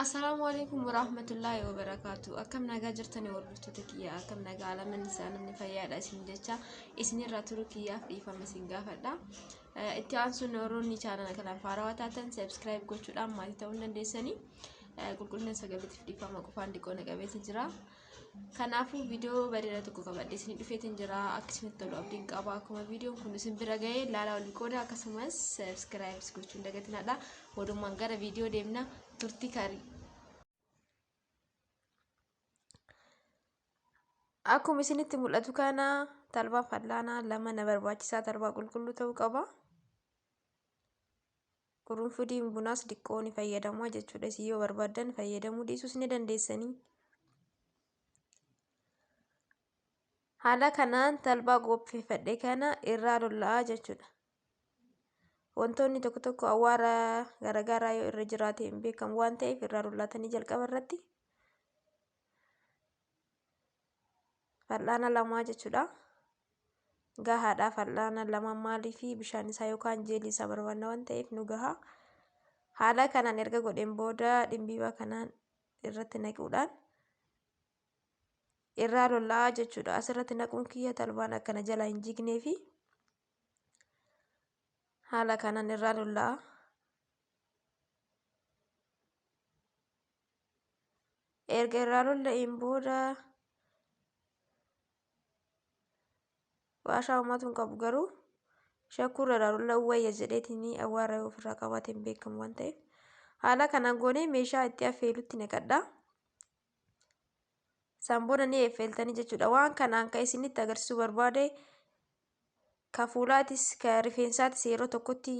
Assalamualaikum warahmatullahi wabarakatuh. Akkam nagaa jirtanii hordoftoota kiyya akkam nagaa alaman isaanii fayyaadha isin jecha isinirraa turu kiyyaaf dhiifama isin gaafadha. Itti aansuun Oromoonni chaanala kanaan faarawaa taatan subscribe gochuudhaan maatii ta'uu dandeessanii qulqullina sagaleetiif dhiifama qofaan diqoona qabeetiin jira. Kanaafuu viidiyoo bareedaa tokko qabadhee isin dhufeetiin jira akkasumas tolu abdiin qaba akkuma viidiyoon kun isin bira ga'ee ilaalaa wal qooda akkasumas subscribe gochuun dagatinaadha. Walumaan gara viidiyoo deemna turtii kaarii. Akkuma isinitti mul'atu kana talbaa fal'aanaa lama na barbaachisaa talbaa qulqulluu ta'uu qaba. Qurunfudiin bunaas diqqoo ni fayyadamu jechuudha. Isin yoo barbaadan fayyadamuu dhiisuus ni dandeessanii. Haala kanaan talbaa qopheeffadhe kana irraa lolla'aa jechuudha. Wantoonni tokko tokko awwaara garagaraa yoo irra jiraate hin beekamu waan ta'eef irraa lollaatanii jalqaba irratti fal'aana lamaa jechuudha. Gahaadha fal'aana lama maalii fi bishaan isaa yookaan jeelii isaa barbaanna waan ta'eef nu gaha. Haala kanaan erga godheen booda dhimbiibaa kanaan irratti naquudhaan irraa lolla'aa jechuudha. Asirratti naquun kiyya talbaan akkana jala hin jignee fi haala kanaan irraa lolla'aa. Erga irraa lolla'een booda waashaa uumatuun qabu garuu shakkuurra irraa lolla'uu wayya jedheetiin awwaara ofirraa qabaate hin beekamu waan ta'eef haala kanaan goonee meeshaa itti affeelutti naqadha. Sambooda ni affeeltanii jechuudha. Waan kanaan kan isinitti agarsiisuu barbaade ka fuulaatis ka rifeensaatis yeroo tokkotti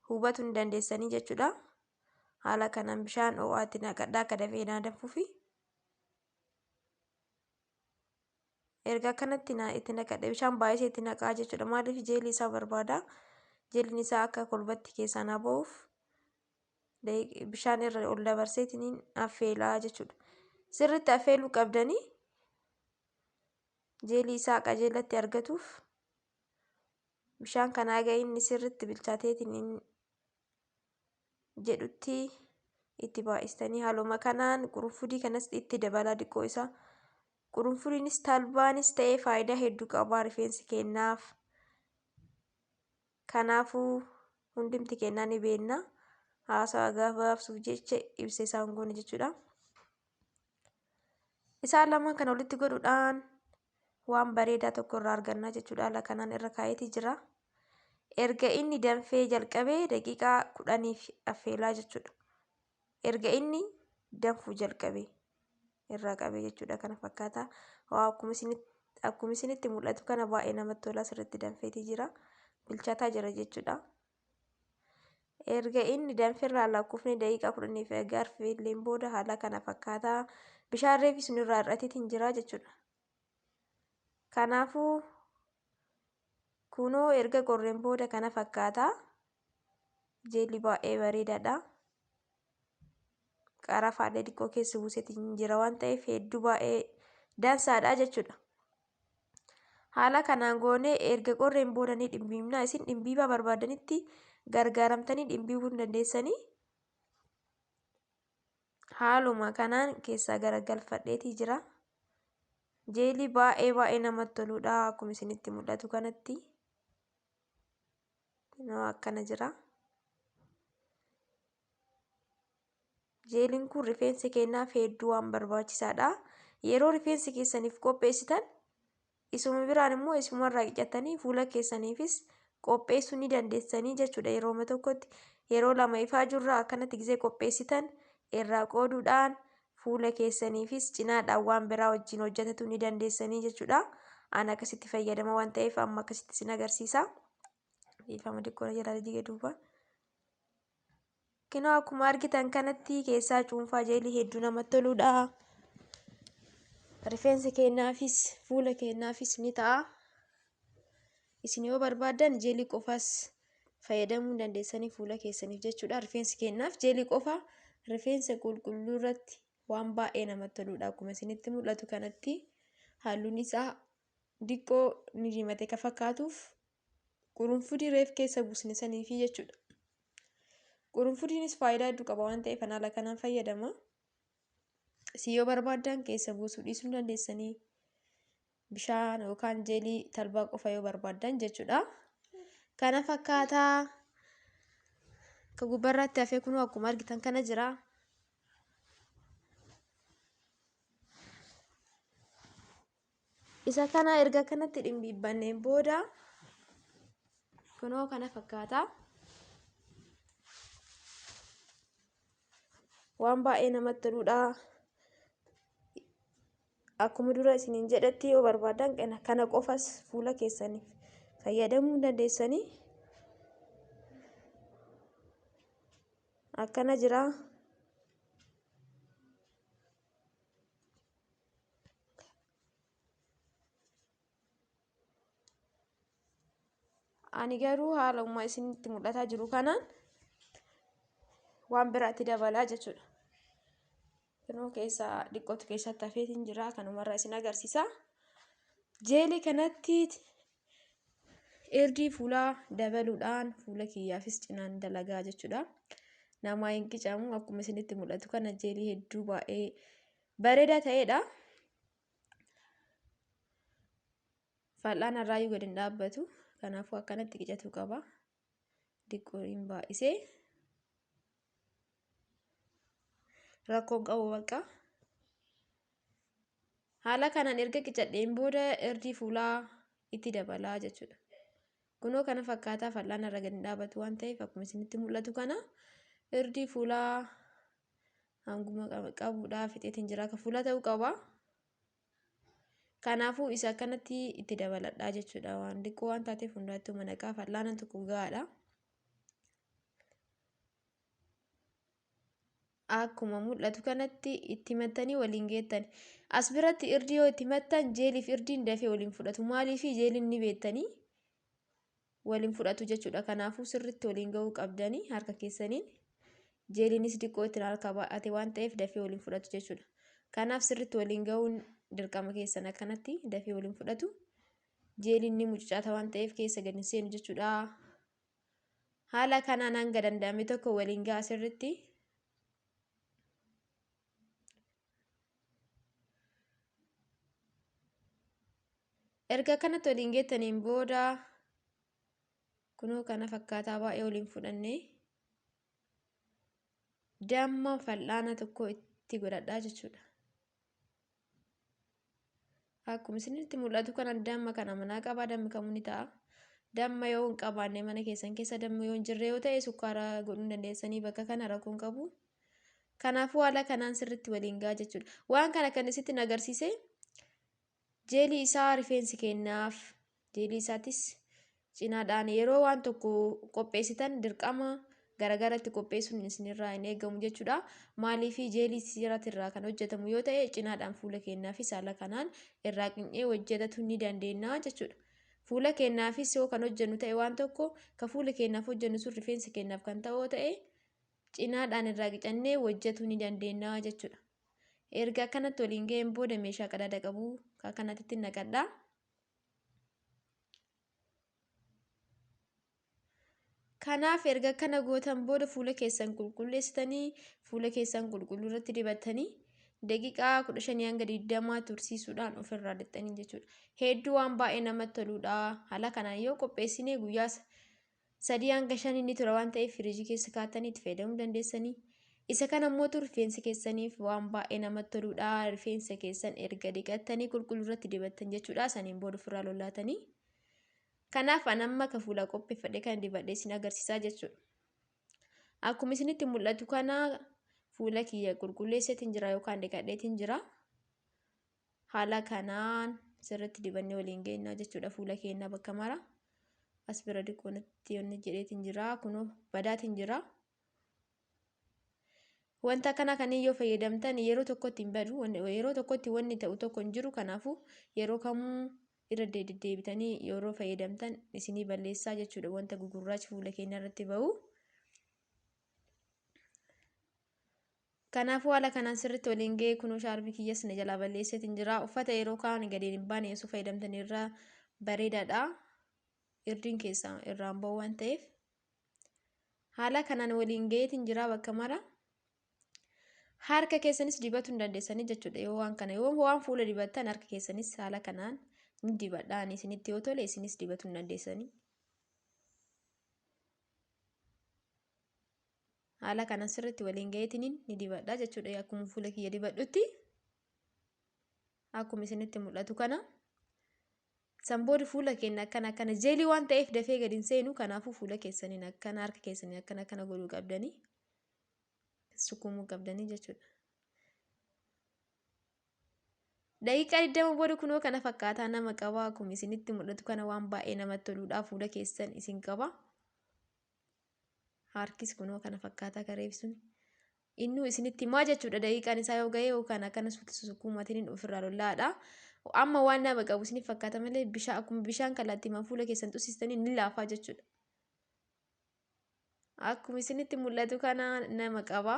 hubachuu ni dandeessanii jechuudha. Haala kanaan bishaan ho'aatti naqadha akka dafee danfuufi. Erga kanatti itti naqadhe bishaan baay'isee itti naqaa jechuudha. Maaliif jeelii isaa barbaada. Jeeliin isaa akka kolbatti keessaa na ba'uuf bishaan irra ol dabarseetiin affeelaa jechuudha. Sirriitti affeeluu qabdanii jeelii isaa qajeelatti argatuuf bishaan kanaa ga'e inni sirriitti bilchaateetiin jedhutti itti baay'istanii haaluma kanaan qurunfudii kanas itti dabalaa diqqoo isaa. Qurunfudiinis talbaanis ta'ee faayidaa hedduu qaba rifeensi kennaaf. Kanaafuu hundumti kennaa ni beekna. Haasawa gabaabsuuf jecha ibsa isaan goone jechuudha. Isaan lamaan kana walitti godhuudhaan waan bareedaa tokko irraa argannaa jechuudha. Haala kanaan irra kaa'eetii jira. Erga inni danfee jalqabee daqiiqaa 10 affeelaa jechuudha. Erga inni danfuu jalqabee irraa qabee jechuudha. Kana fakkaata. Akkuma isinitti mul'atu kana baay'ee namatti tola. Sirriitti danfeetii jira. Bilchaataa jira jechuudha. Erga inni danfeerraa lakkoofnee daqiiqaa 10 erga affeelleen booda haala kana fakkaata. Bishaan reefis irraa hir'ateetiin jira jechuudha. Kanaafuu kunoo erga qorreen booda kana fakkaata. Jeelii baay'ee bareedaadha. Qarafaallee xiqqoo keessa buuseetiin jira waan ta'eef hedduu baay'ee dansaadha jechuudha. Haala kanaan goonee erga qorreen booda ni dhimbiibna. Isin dhimbiibaa barbaadanitti gargaaramtanii dhimbiibuu ni dandeessanii. Haaluma kanaan keessaa garagalfadheetii jira. Jeelii baay'ee namatti toludha akkuma isinitti mul'atu kanatti. Akkana jira. Jeeliin kun rifeensa kennaaf hedduu waan barbaachisaadha. Yeroo rifeensa keessaniif qopheessitan isuma biraan immoo isumarraa qicattanii fuula keessaniifis qopheessuu ni dandeessanii jechuudha. Yeroo tokkotti yeroo lama ifaa jirra akkanatti gisee qopheessitan irraa qooduudhaan fuula keessaniifis cinaadhaan waan biraa wajjin hojjetachuu ni dandeessanii jechuudha. Ani akkasitti fayyadama waan ta'eef amma akkasitti isin agarsiisa. Dhiifama diqqoo jala jigee duuba. Kinoo akkuma argitan kanatti keessaa cuunfaa jeelii hedduu namatti toludha. Rifeensa kennaafis fuula kennaafis ni ta'a. Isin yoo barbaadan jeelii qofaas fayyadamuu dandeessanii fuula keessaniif jechuudha. Rifeensi kennaaf jeelii qofa rifeensa qulqulluu irratti waan baay'ee namatti toludha. Akkuma isinitti mul'atu kanatti halluun isaa diqqoo ni diimate kan fakkaatuuf qurunfudii reef keessa buusne saniifi jechuudha. Qurunfudiinis faayidaa hedduu qaba waan ta'eef haala kanaan fayyadama. Siyyoo barbaadan keessa buusuu dhiisuu dandeessanii bishaan yookaan jeelii talbaa qofa yoo barbaadan jechuudha. Kana fakkaataa ka gubbarratti hafee kun akkuma argitan kana jira. Isa kana erga kanatti dhimbibbanneen booda kunoo kana fakkaataa. Waan baay'ee namatti toludha. Akkuma dura isiniin jedhetti yoo barbaadan kana qofas fuula keessaniif fayyadamuu dandeessanii. Akkana jira. Ani garuu haala ummaa isinitti mul'ataa jiru kanaan waan biraatti dabalaa jechuudha. Kunoo keessa dhiqqootu keessatti hafeetiin jira. Kanumarraa isin agarsiisa. Jeelii kanatti irdii fuulaa dabaluudhaan fuula kiyyaafis cinaan dalagaa jechuudha. Namaa hin qicamu akkuma isinitti mul'atu kana jeelii hedduu baay'ee bareedaa ta'edha. Fal'aan irraayyuu gadi hin dhaabbatu. Kanaafuu akkanatti qicatuu qaba. Dhiqqoo hin baay'isee. Rakkoon qabu bakka. Haala kanaan erga qicadheen booda irdii fuulaa itti dabalaa jechuudha. Kunoo kana fakkaataa fal'aan irra gadi hin dhaabbatu waan ta'eef akkuma isinitti mul'atu kana irdii fuulaa hanguma qabuudhaa fixeetiin jira. Ka fuula ta'uu qaba. Kanaafuu isa akkanatti itti dabaladhaa jechuudha. Waan dhiqqoo waan taateef hundaattuu manaqaa fal'aanaan tokko gahaadha. Akkuma mul'atu kanatti itti mattanii waliin geettani. As biratti irdii yoo itti mattan jeeliif irdiin dafee waliin fudhatu. Maaliif jeeliin ni beektanii waliin fudhatu jechuudha. Kanaafuu sirriitti waliin gahuu qabdanii harka keessaniin. Jeeliinis dhiqqoo ittiin harka baa'ate waan ta'eef dafee waliin fudhatu jechuudha. Kanaaf sirriitti waliin gahuun dirqama keessan akkanatti dafee waliin fudhatu. Jeeliin ni mucucaata waan ta'eef keessa gadi hin seenu jechuudha. Haala kanaan hanga danda'ame tokko waliin gahaa sirriitti. Erga kanatti waliin geettaniin booda kunoo kana fakkaataa baay'ee waliin fudhannee damma fal'aana tokko itti godhadhaa jechuudha. Akkuma isinitti mul'atu kana damma kana manaa qabaa. Dammi kamuu ni ta'a. Damma yoo hin qabaanne mana keessan keessa damma yoo hin jirre yoo ta'e sukkaara godhuu dandeessanii bakka kana rakkoon qabu. Kanaafuu haala kanaan sirriitti waliin gahaa jechuudha. Waan kana kan isitti agarsiise jeelii isaa rifeensi kennaaf. Jeelii isaatis cinaadhaan yeroo waan tokko qopheessitan dirqama garagaratti qopheessuun isinirraa hin eegamu jechuudha. Maaliif jeelii siraatirraa kan hojjetamu yoo ta'e cinaadhaan fuula kennaafis haala kanaan irraa qin'ee hojjetatu ni dandeenya jechuudha. Fuula kennaafis yoo kan hojjennu ta'e waan tokko ka fuula kennaaf hojjennu sun rifeensa kennaaf kan ta'u ta'e cinaadhaan irraa qicannee hojjetuu ni dandeenya jechuudha. Erga kanatti waliin ga'een booda meeshaa qadaada qabu kanatti naqadhaa. Kanaaf erga kana gootan booda fuula keessan qulqulleessitanii fuula keessan qulqulluu irratti dibattanii daqiiqaa 15 hanga 20 tursiisuudhaan ofirraa dhiqxanii jechuudha. Hedduu waan baay'ee namatti toludha. Haala kanaan yoo qopheessinee guyyaa 3 hanga 5 ni tura waan ta'eef firiijii keessa kaa'attanii itti fayyadamuu dandeessanii. Isa kana immoo rifeensa keessaniif waan baay'ee namatti toludha. Rifeensa keessan erga dhiqattanii qulqulluu irratti dibattan jechuudha. Saniin booda ofirraa lollaatanii. Kanaaf anamma ka fuula qopheeffadhe kan dibadhee isin agarsiisaa jechuudha. Akkuma isinitti mul'atu kana fuula kiyya qulqulleesseetiin jira yookaan dhiqadheetiin jira. Haala kanaan sirriitti dibannee waliin geenyaa jechuudha fuula keenya bakka mara. As bira dhiqoonatti yoonni jedheetiin jira. Kunoo badaatiin jira. Wanta kana kan yoo fayyadamtan yeroo tokkotti hin badu. Yeroo tokkotti wanni ta'u tokko hin jiru. Kanaafuu yeroo kamuu irra deddeebitanii yeroo fayyadamtan isinii balleessaa jechuudha. Wanta gugurraachi fuula keenya irratti ba'u. Kanaafuu haala kanaan sirriitti waliin ga'ee kunoo shaarbii kiyyas na jalaa balleesseetiin jira. Uffata yeroo kaan gadi hin baane osoo fayyadamtan irraa bareedaadha. Irdiin keessaa irraan ba'u waan ta'eef. haala kanaan waliin gaheetiin jira bakka mara. Harka keessanis dibatu hin dandeessanii jechuudha. Yoo waan kana yoo waan fuula dibattan harka keessanis haala kanaan ni dibadhaan isinitti yoo tole isinis dibatu hin dandeessanii. Haala kanaan sirriitti waliin gaheetiin ni dibadhaa jechuudha. Akkuma fuula kiyya dibadhutti akkuma isinitti mul'atu kana. Samboodi fuula keenya akkana jeelii waan ta'eef dafee gadi hin seenu. Kanaafuu fuula keessaniin akkana harka keessanii akkana godhuu qabdanii. Sukumuu qabdanii jechuudha. Daqiiqaa 20 booda kunoo kana fakkaataa nama qaba. Akkuma isinitti mul'atu kana waan baay'ee namatti toluudha. Fuula keessan isin qaba. Harkis kunoo kana fakkaataa kareebsuun. Innuu isinitti maa jechuudha daqiiqaan isaa yoo ga'e yookaan akkana sukumatiin ofirraa lollaadha. Amma waan nama qabu isiniif fakkaata malee akkuma bishaan kallattiimaan fuula keessan tussistanii ni laafaa jechuudha. Akkuma isinitti mul'atu kana nama qaba.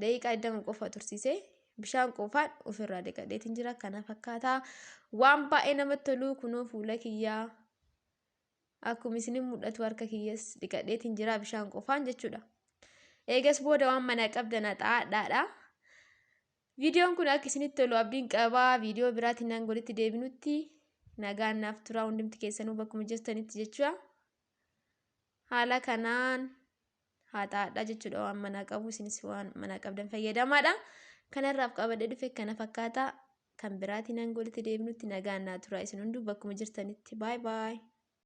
Daqiiqaa 20 qofa tursiisee bishaan qofaan ofirraa dhiqadheetiin jira. Kana fakkaataa waan baay'ee namatti tolu kunoo fuula kiyyaa. Akkuma isinitti mul'atu harka kiyyas dhiqadheetiin jira bishaan qofaan jechuudha. Eegas booda waan mana qabdan xaadhaadha. Viidiyoon kun akka isinitti tolu abdiin qaba. Viidiyoo biraatiin nan golitti deebinutti nagaan naaf turaa hundumti keessanuu bakkuma jirtanitti jechuudha. Haala kanaan haxaadha jechuudha waan mana qabu isinis waan mana qabdan fayyadamaadha. Kanarraaf qabadee dhufe kana fakkaata. Kan biraatiin nan golitti deebinutti nagaan naaf turaa isin hunduu bakkuma jirtanitti. Bye bye.